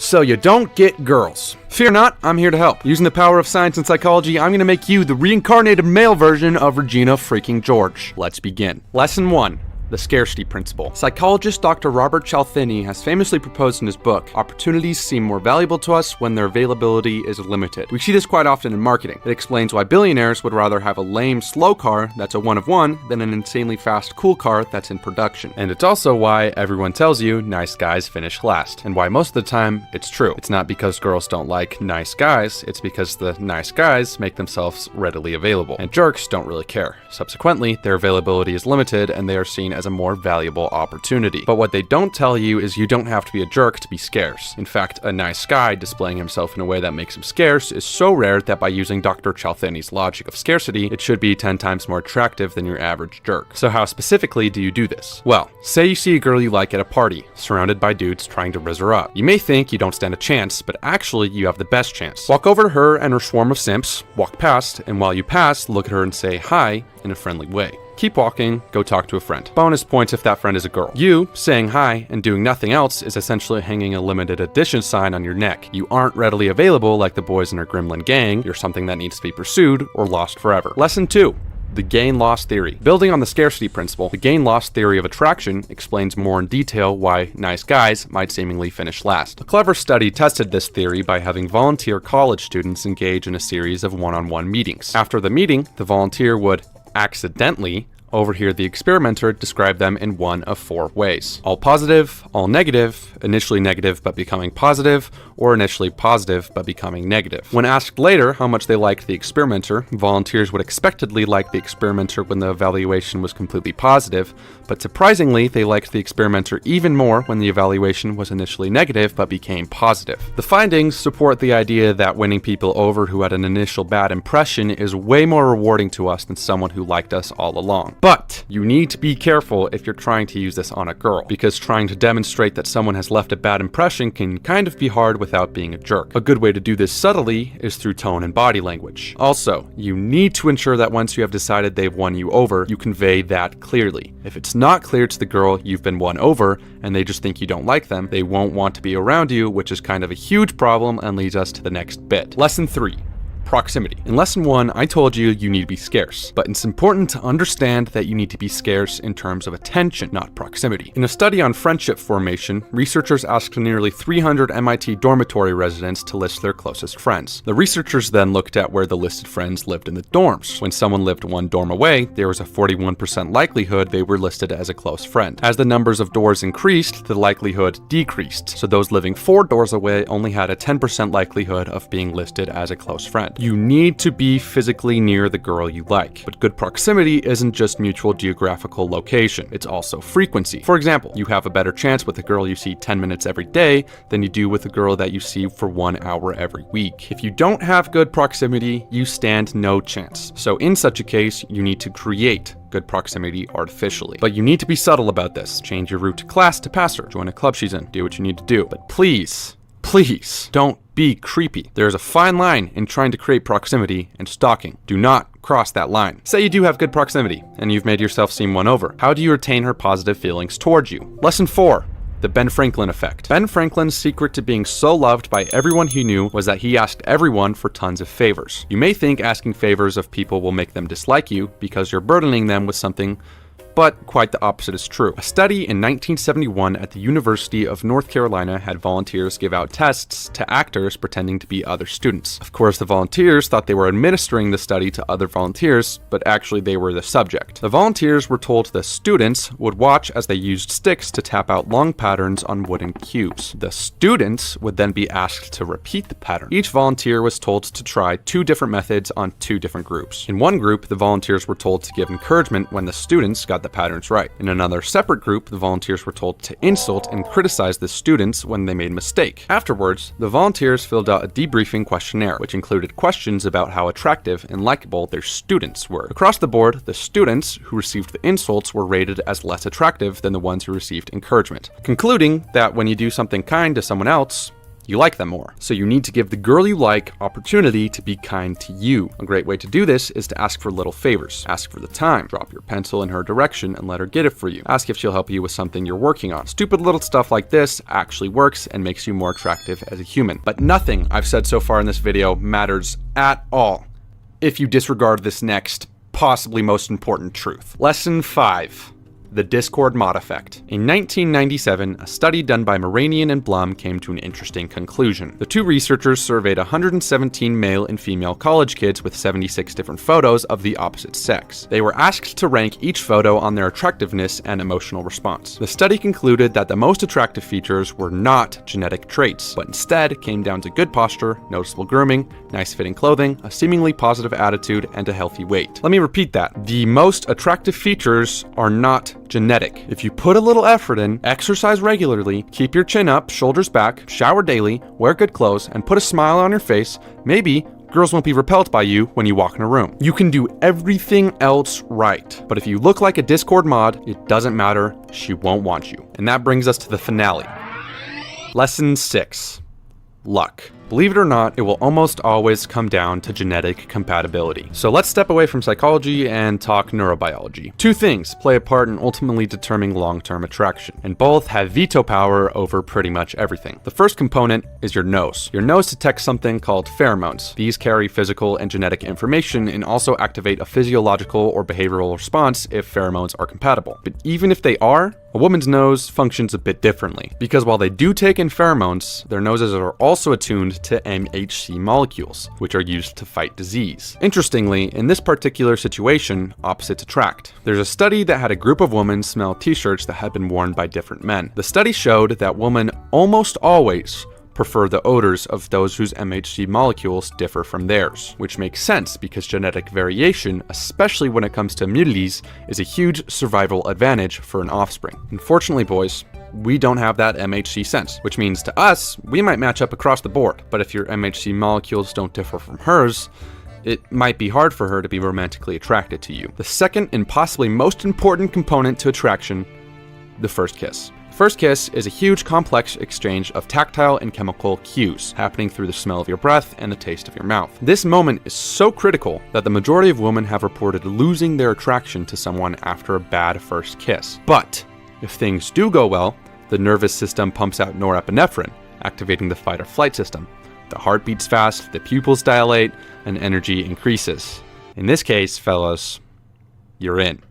so you don't get girls. Fear not, I'm here to help. Using the power of science and psychology, I'm gonna make you the reincarnated male version of Regina freaking George. Let's begin. Lesson 1. The scarcity principle. Psychologist Dr. Robert Cialdini has famously proposed in his book, opportunities seem more valuable to us when their availability is limited. We see this quite often in marketing. It explains why billionaires would rather have a lame, slow car that's a one of one than an insanely fast, cool car that's in production. And it's also why everyone tells you nice guys finish last, and why most of the time it's true. It's not because girls don't like nice guys, it's because the nice guys make themselves readily available, and jerks don't really care. Subsequently, their availability is limited and they are seen as a more valuable opportunity. But what they don't tell you is you don't have to be a jerk to be scarce. In fact, a nice guy displaying himself in a way that makes him scarce is so rare that by using Dr. Cialdini's logic of scarcity, it should be 10 times more attractive than your average jerk. So how specifically do you do this? Well, say you see a girl you like at a party, surrounded by dudes trying to rizz her up. You may think you don't stand a chance, but actually you have the best chance. Walk over to her and her swarm of simps, walk past, and while you pass, look at her and say hi in a friendly way. Keep walking, go talk to a friend. Bonus points if that friend is a girl. You saying hi and doing nothing else is essentially hanging a limited edition sign on your neck. You aren't readily available like the boys in our Gremlin gang. You're something that needs to be pursued or lost forever. Lesson 2. The gain-loss theory. Building on the scarcity principle, the gain-loss theory of attraction explains more in detail why nice guys might seemingly finish last. A clever study tested this theory by having volunteer college students engage in a series of one-on-one meetings. After the meeting, the volunteer would accidentally overhear the experimenter describe them in one of 4 ways. All positive, all negative, initially negative but becoming positive, or initially positive but becoming negative. When asked later how much they liked the experimenter, volunteers would expectedly like the experimenter when the evaluation was completely positive, but surprisingly they liked the experimenter even more when the evaluation was initially negative but became positive. The findings support the idea that winning people over who had an initial bad impression is way more rewarding to us than someone who liked us all along. But you need to be careful if you're trying to use this on a girl, because trying to demonstrate that someone has left a bad impression can kind of be hard without being a jerk. A good way to do this subtly is through tone and body language. Also, you need to ensure that once you have decided they've won you over, you convey that clearly. If it's not clear to the girl you've been won over and they just think you don't like them, they won't want to be around you, which is kind of a huge problem and leads us to the next bit. Lesson 3. Proximity. In lesson 1, I told you need to be scarce, but it's important to understand that you need to be scarce in terms of attention, not proximity. In a study on friendship formation, researchers asked nearly 300 MIT dormitory residents to list their closest friends. The researchers then looked at where the listed friends lived in the dorms. When someone lived one dorm away, there was a 41% likelihood they were listed as a close friend. As the numbers of doors increased, the likelihood decreased, so those living 4 doors away only had a 10% likelihood of being listed as a close friend. You need to be physically near the girl you like, but good proximity isn't just mutual geographical location, it's also frequency. For example, you have a better chance with a girl you see 10 minutes every day than you do with a girl that you see for 1 hour every week. If you don't have good proximity, you stand no chance. So in such a case, you need to create good proximity artificially. But you need to be subtle about this. Change your route to class to pass her, join a club she's in, do what you need to do. But please don't be creepy. There is a fine line in trying to create proximity and stalking. Do not cross that line. Say you do have good proximity and you've made yourself seem won over. How do you retain her positive feelings towards you? Lesson 4. The Ben Franklin effect. Ben Franklin's secret to being so loved by everyone he knew was that he asked everyone for tons of favors. You may think asking favors of people will make them dislike you because you're burdening them with something, but quite the opposite is true. A study in 1971 at the University of North Carolina had volunteers give out tests to actors pretending to be other students. Of course, the volunteers thought they were administering the study to other volunteers, but actually they were the subject. The volunteers were told the students would watch as they used sticks to tap out long patterns on wooden cubes. The students would then be asked to repeat the pattern. Each volunteer was told to try 2 different methods on 2 different groups. In one group, the volunteers were told to give encouragement when the students got the patterns right. In another separate group, the volunteers were told to insult and criticize the students when they made a mistake. Afterwards, the volunteers filled out a debriefing questionnaire, which included questions about how attractive and likable their students were. Across the board, the students who received the insults were rated as less attractive than the ones who received encouragement, concluding that when you do something kind to someone else, you like them more. So you need to give the girl you like opportunity to be kind to you. A great way to do this is to ask for little favors. Ask for the time. Drop your pencil in her direction and let her get it for you. Ask if she'll help you with something you're working on. Stupid little stuff like this actually works and makes you more attractive as a human. But nothing I've said so far in this video matters at all if you disregard this next, possibly most important truth. Lesson 5. The Discord mod effect. In 1997, a study done by Moranian and Blum came to an interesting conclusion. The two researchers surveyed 117 male and female college kids with 76 different photos of the opposite sex. They were asked to rank each photo on their attractiveness and emotional response. The study concluded that the most attractive features were not genetic traits, but instead came down to good posture, noticeable grooming, nice fitting clothing, a seemingly positive attitude, and a healthy weight. Let me repeat that. The most attractive features are not genetic. If you put a little effort in, exercise regularly, keep your chin up, shoulders back, shower daily, wear good clothes, and put a smile on your face, maybe girls won't be repelled by you when you walk in a room. You can do everything else right, but if you look like a Discord mod, it doesn't matter, she won't want you. And that brings us to the finale. Lesson 6. Luck. Believe it or not, it will almost always come down to genetic compatibility. So let's step away from psychology and talk neurobiology. Two things play a part in ultimately determining long-term attraction, and both have veto power over pretty much everything. The first component is your nose. Your nose detects something called pheromones. These carry physical and genetic information and also activate a physiological or behavioral response if pheromones are compatible. But even if they are, a woman's nose functions a bit differently, because while they do take in pheromones, their noses are also attuned to MHC molecules, which are used to fight disease. Interestingly, in this particular situation, opposites attract. There's a study that had a group of women smell t-shirts that had been worn by different men. The study showed that women almost always prefer the odors of those whose MHC molecules differ from theirs, which makes sense because genetic variation, especially when it comes to immunities, is a huge survival advantage for an offspring. Unfortunately, boys, we don't have that MHC sense, which means to us, we might match up across the board, but if your MHC molecules don't differ from hers, it might be hard for her to be romantically attracted to you. The second and possibly most important component to attraction, the first kiss. First kiss is a huge complex exchange of tactile and chemical cues happening through the smell of your breath and the taste of your mouth. This moment is so critical that the majority of women have reported losing their attraction to someone after a bad first kiss. But if things do go well, the nervous system pumps out norepinephrine, activating the fight or flight system. The heart beats fast, the pupils dilate, and energy increases. In this case, fellas, you're in.